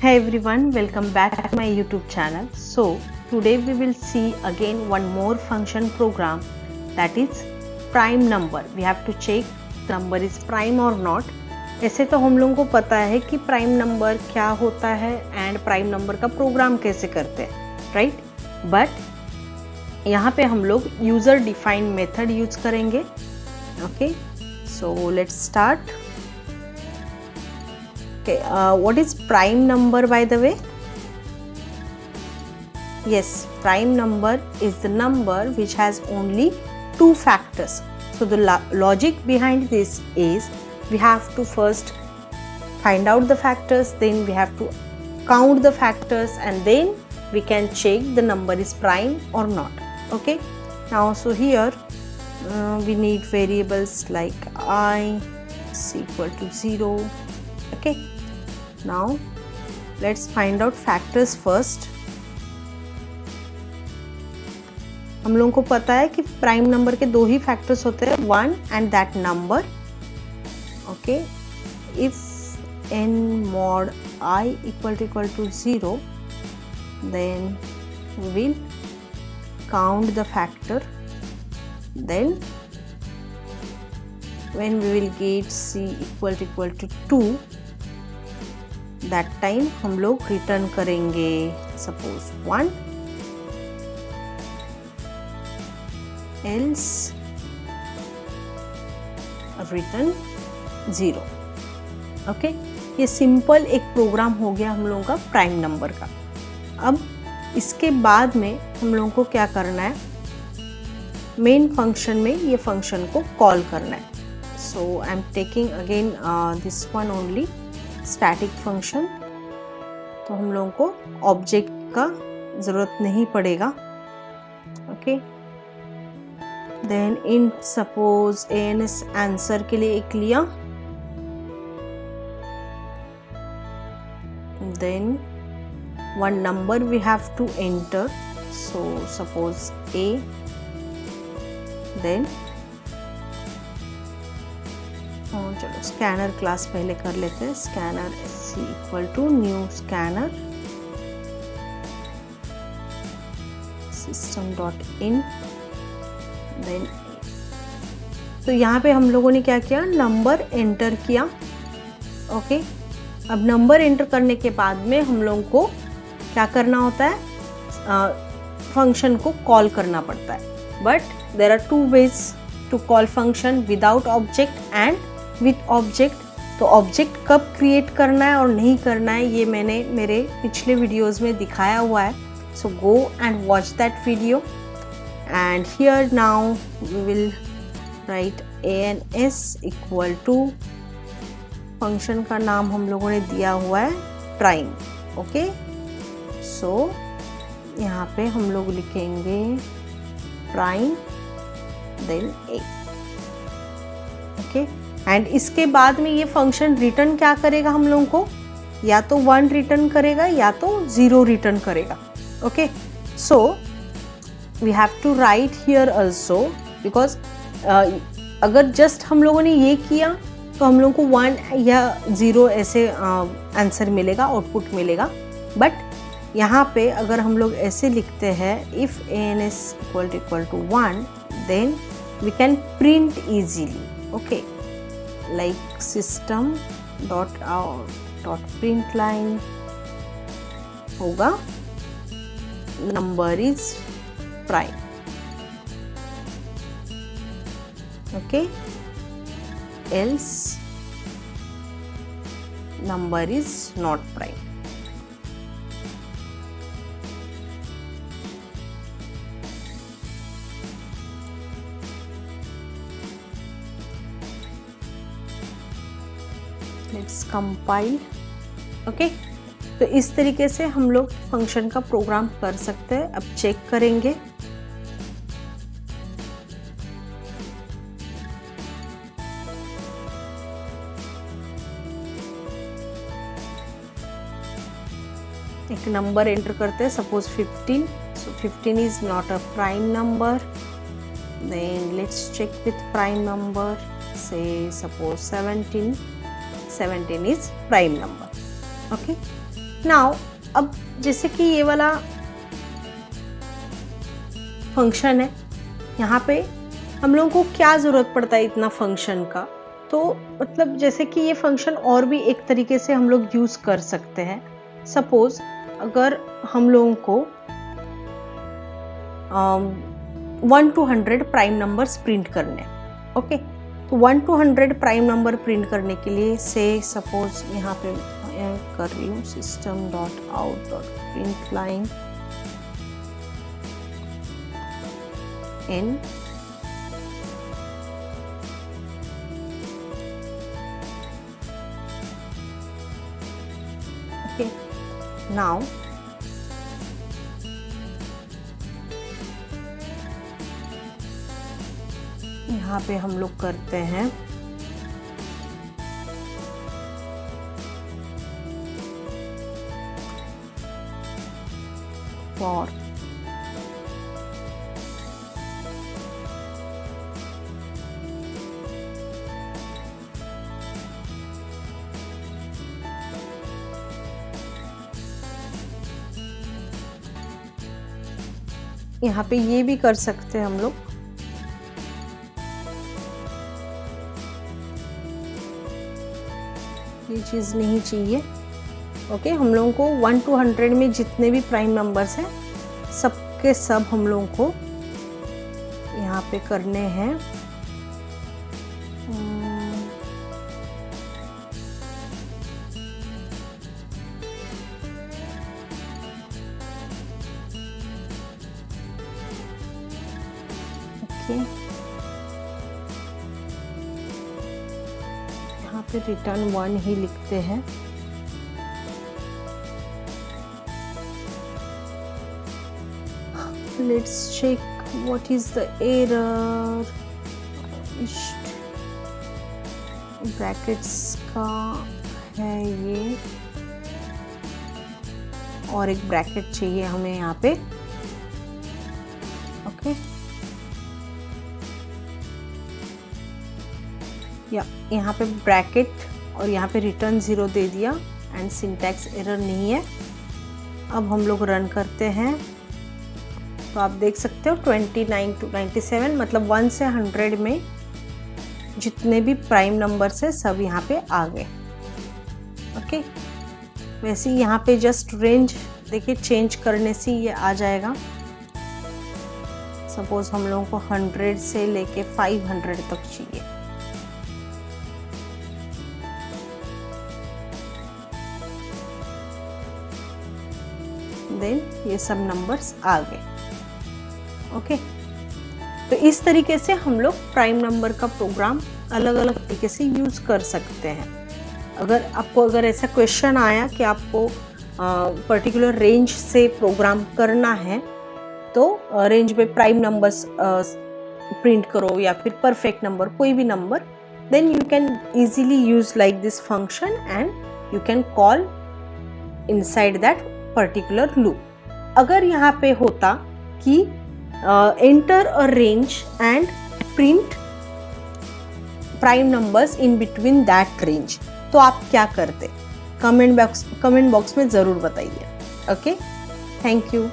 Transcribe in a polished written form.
Hey everyone, welcome back to my YouTube channel. So today we will see again one more function program, that is prime number. We have to check the number is prime or not. ऐसे तो हम लोगों को पता है कि prime number क्या होता है एंड प्राइम नंबर का प्रोग्राम कैसे करते हैं, राइट? बट यहाँ पे हम लोग यूजर डिफाइंड मेथड यूज करेंगे. Okay, so let's start. Okay, what is prime number, by the way? Yes, prime number is the number which has only two factors. So the logic behind this is we have to first find out the factors, then we have to count the factors, and then we can check the number is prime or not. Okay, now so here we need variables like I is equal to 0. Okay, now let's find out factors first. हम लोगों को पता है कि prime number के दो ही factors होते हैं, one and that number. Okay, if n mod I equal to 0, then we will count the factor, then when we will get c equal to 2, that time हम लोग रिटर्न करेंगे suppose 1, else return 0. Okay, ये simple एक programme हो गया हम लोगों का प्राइम नंबर का. अब इसके बाद में हम लोगों को क्या करना है, मेन फंक्शन में ये फंक्शन को कॉल करना है. So I am taking again this one only, static function. तो हम लोगों को ऑब्जेक्ट का ज़रूरत नहीं पड़ेगा. Okay, then in suppose ANS answer के लिए एक लिया, then one number we have to enter, so suppose A, then चलो स्कैनर क्लास पहले कर लेते हैं. Scanner C equal to new scanner system dot in, then तो यहाँ पे हम लोगों ने क्या किया, नंबर एंटर किया. ओके, अब नंबर एंटर करने के बाद में हम लोगों को क्या करना होता है, फंक्शन को कॉल करना पड़ता है. But there are two ways to call function, without object and with object. तो ऑब्जेक्ट कब क्रिएट करना है और नहीं करना है ये मैंने मेरे पिछले वीडियोस में दिखाया हुआ है. So go and watch that video. And here now we will write ans equal to, function का नाम हम लोगों ने दिया हुआ है प्राइम. ओके, सो यहाँ पे हम लोग लिखेंगे prime then a. Okay, and इसके बाद में ये फंक्शन रिटर्न क्या करेगा हम लोगों को, या तो 1 रिटर्न करेगा या तो 0 रिटर्न करेगा. Okay, so we have to write here also, because अगर जस्ट हम लोगों ने ये किया तो हम लोगों को 1 या 0 ऐसे आंसर मिलेगा, आउटपुट मिलेगा. बट यहाँ पे अगर हम लोग ऐसे लिखते हैं, if ans equal to 1, then we can print easily. Okay, like system dot out dot print line होगा number is prime. Okay, else number is not prime. Let's compile. Okay, तो इस तरीके से हम लोग फंक्शन का प्रोग्राम कर सकते हैं. अब चेक करेंगे. एक नंबर एंटर करते हैं, suppose 15. So 15 is not a prime number. Then let's check with prime number, say suppose 17 is prime number. Okay, now अब जैसे कि ये वाला फंक्शन है, यहाँ पे हम लोगों को क्या ज़रूरत पड़ता है इतना फंक्शन का, तो मतलब जैसे कि ये फंक्शन और भी एक तरीके से हम लोग यूज़ कर सकते हैं। सपोज अगर हम लोगों को 1 to 100 प्राइम नंबर्स प्रिंट करने, ओके, तो 1 to 100 प्राइम नंबर प्रिंट करने के लिए से सपोज यहाँ पे कर रही हूँ system.out.println n okay, now यहाँ पे हम लोग करते हैं for यहाँ पे ये भी कर सकते हैं हम लोग, ये चीज़ नहीं चाहिए। ओके, हम लोगों को 1 to 100 में जितने भी प्राइम नंबर्स हैं सबके सब हम लोगों को यहाँ पे करने हैं ओके, यहाँ पे रिटर्न 1 ही लिखते हैं। Let's check what is the error. Brackets का है ये, और एक ब्रैकेट चाहिए हमें यहाँ पे। ओके, या यहाँ पे ब्रैकेट और यहाँ पे रिटर्न 0 दे दिया एंड सिंटैक्स एरर नहीं है। अब हम लोग रन करते हैं तो आप देख सकते हो 29 to 97 मतलब 1 से 100 में जितने भी प्राइम नंबर्स है सब यहाँ पे आ गए। ओके, वैसे ही यहाँ पे जस्ट रेंज देखिए चेंज करने से ये आ जाएगा। सपोज हम लोगों को 100 से लेके 500 तक चाहिए, देन ये सब नंबर्स आ गए। ओके, तो इस तरीके से हम लोग प्राइम नंबर का प्रोग्राम अलग अलग तरीके से यूज कर सकते हैं। अगर ऐसा क्वेश्चन आया कि आपको पर्टिकुलर रेंज से प्रोग्राम करना है तो रेंज में प्राइम नंबर्स प्रिंट करो या फिर परफेक्ट नंबर, कोई भी number, then you can easily use like this function and you can call inside that particular loop. अगर यहाँ पे होता कि enter a range and print prime numbers in between that range, तो आप क्या करते? कमेंट बॉक्स में ज़रूर बताइए। Okay, thank you.